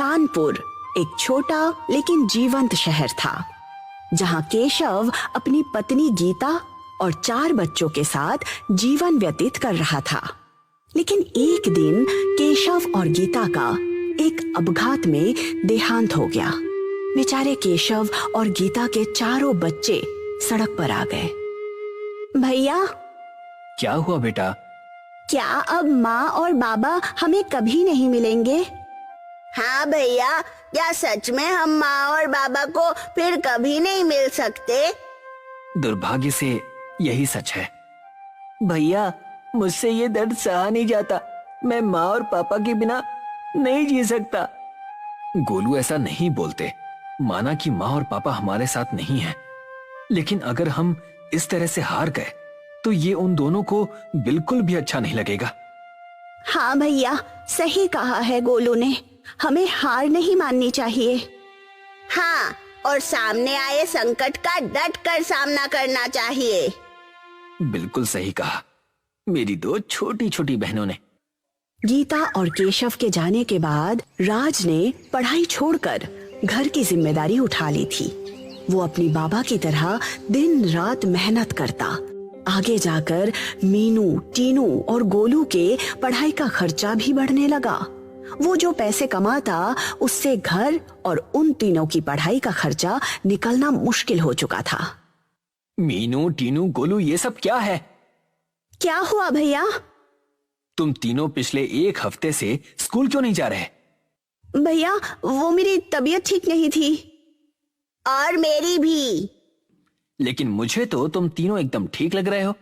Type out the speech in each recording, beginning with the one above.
कानपुर एक छोटा लेकिन जीवंत शहर था, जहां केशव अपनी पत्नी गीता और 4 बच्चों के साथ जीवन व्यतीत कर रहा था। लेकिन एक दिन केशव और गीता का एक अपघात में देहांत हो गया। बेचारे केशव और गीता के चारों बच्चे सड़क पर आ गए। भैया, क्या हुआ बेटा? क्या अब माँ और बाबा हमें कभी नहीं मिलेंगे? हाँ भैया, क्या सच में हम माँ और बाबा को फिर कभी नहीं मिल सकते? दुर्भाग्य से यही सच है। भैया, मुझसे ये दर्द सहा नहीं जाता। मैं माँ और पापा के बिना नहीं जी सकता। गोलू, ऐसा नहीं बोलते। माना कि माँ और पापा हमारे साथ नहीं हैं, लेकिन अगर हम इस तरह से हार गए तो ये उन दोनों को बिल्कुल भी अच्छा नहीं लगेगा। हाँ भैया, सही कहा है गोलू ने। हमें हार नहीं माननी चाहिए। हाँ, और सामने आए संकट का डट कर सामना करना चाहिए। बिल्कुल सही कहा मेरी 2 छोटी छोटी बहनों ने। गीता और केशव के जाने के बाद राज ने पढ़ाई छोड़कर घर की जिम्मेदारी उठा ली थी। वो अपनी बाबा की तरह दिन रात मेहनत करता। आगे जाकर मीनू, टीनू और गोलू के पढ़ाई का खर्चा भी बढ़ने लगा। वो जो पैसे कमाता उससे घर और उन तीनों की पढ़ाई का खर्चा निकलना मुश्किल हो चुका था। मीनू, टीनू, गोलू, ये सब क्या है? क्या हुआ भैया? तुम तीनों पिछले 1 हफ्ते से स्कूल क्यों नहीं जा रहे? भैया, वो मेरी तबीयत ठीक नहीं थी। और मेरी भी। लेकिन मुझे तो तुम तीनों एकदम ठीक लग रहे हो।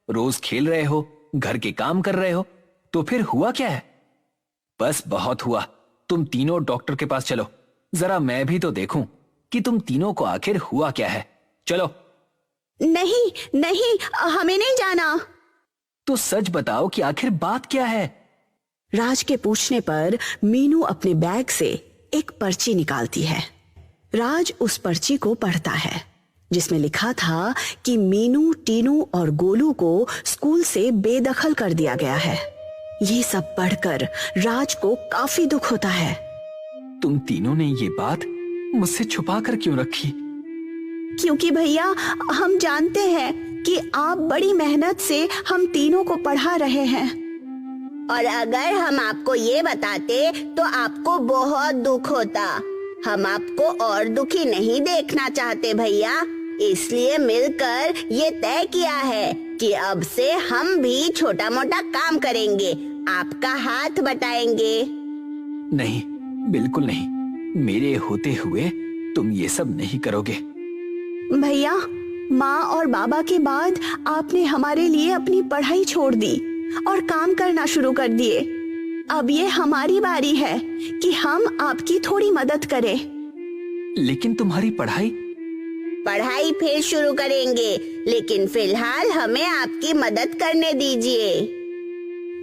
रोज खेल रहे हो, घर के काम कर रहे हो, तो फिर हुआ क्या है? बस बहुत हुआ। तुम तीनों डॉक्टर के पास चलो। जरा मैं भी तो देखूं कि तुम तीनों को आखिर हुआ क्या है। चलो। नहीं नहीं, हमें नहीं जाना। तो सच बताओ कि आखिर बात क्या है? राज के पूछने पर मीनू अपने बैग से एक पर्ची निकालती है। राज उस पर्ची को पढ़ता है, जिसमें लिखा था कि मीनू, टीनू और गोलू को स्कूल से बेदखल कर दिया गया है। ये सब पढ़कर राज को काफी दुख होता है। तुम तीनों ने ये बात मुझसे छुपा कर क्यों रखी? क्योंकि भैया, हम जानते हैं कि आप बड़ी मेहनत से हम तीनों को पढ़ा रहे हैं। और अगर हम आपको ये बताते तो आपको बहुत दुख होता। हम आपको और दुखी नहीं देखना चाहते भैया, इसलिए मिलकर ये तय किया है कि अब से हम भी छोटा मोटा काम करेंगे, आपका हाथ बटाएंगे। नहीं, बिल्कुल नहीं। मेरे होते हुए तुम ये सब नहीं करोगे। भैया, माँ और बाबा के बाद आपने हमारे लिए अपनी पढ़ाई छोड़ दी और काम करना शुरू कर दिए। अब ये हमारी बारी है कि हम आपकी थोड़ी मदद करें। लेकिन तुम्हारी पढ़ाई फिर शुरू करेंगे, लेकिन फिलहाल हमें आपकी मदद करने दीजिए।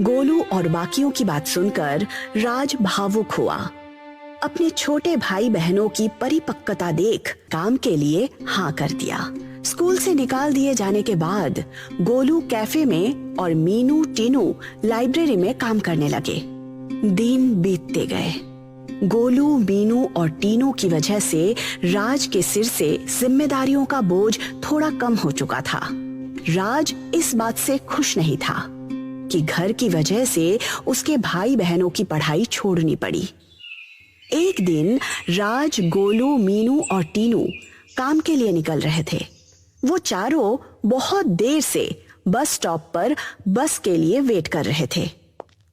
गोलू और बाकियों की बात सुनकर राज भावुक हुआ। अपने छोटे भाई बहनों की परिपक्वता देख काम के लिए हाँ कर दिया। स्कूल से निकाल दिए जाने के बाद गोलू कैफे में और मीनू, टीनू लाइब्रेरी में काम करने लगे। दिन बीतते गए। गोलू, मीनू और टीनू की वजह से राज के सिर से जिम्मेदारियों का बोझ थोड़ा कम हो चुका था। राज इस बात से खुश नहीं था कि घर की वजह से उसके भाई बहनों की पढ़ाई छोड़नी पड़ी। एक दिन राज, गोलू, मीनू और टीनू काम के लिए निकल रहे थे। वो चारों बहुत देर से बस स्टॉप पर बस के लिए वेट कर रहे थे।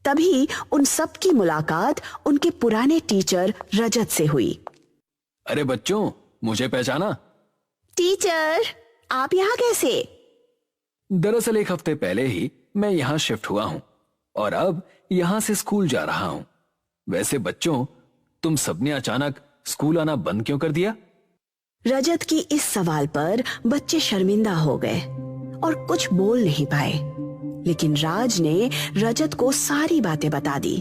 तभी उन सब की मुलाकात उनके पुराने टीचर रजत से हुई। अरे बच्चों, मुझे पहचाना? टीचर, आप यहाँ कैसे? दरअसल 1 हफ्ते पहले ही मैं यहाँ शिफ्ट हुआ हूँ और अब यहाँ से स्कूल जा रहा हूँ। वैसे बच्चों, तुम सबने अचानक स्कूल आना बंद क्यों कर दिया? रजत की इस सवाल पर बच्चे शर्मिंदा हो गए और कुछ बोल नहीं पाए। लेकिन राज ने रजत को सारी बातें बता दी।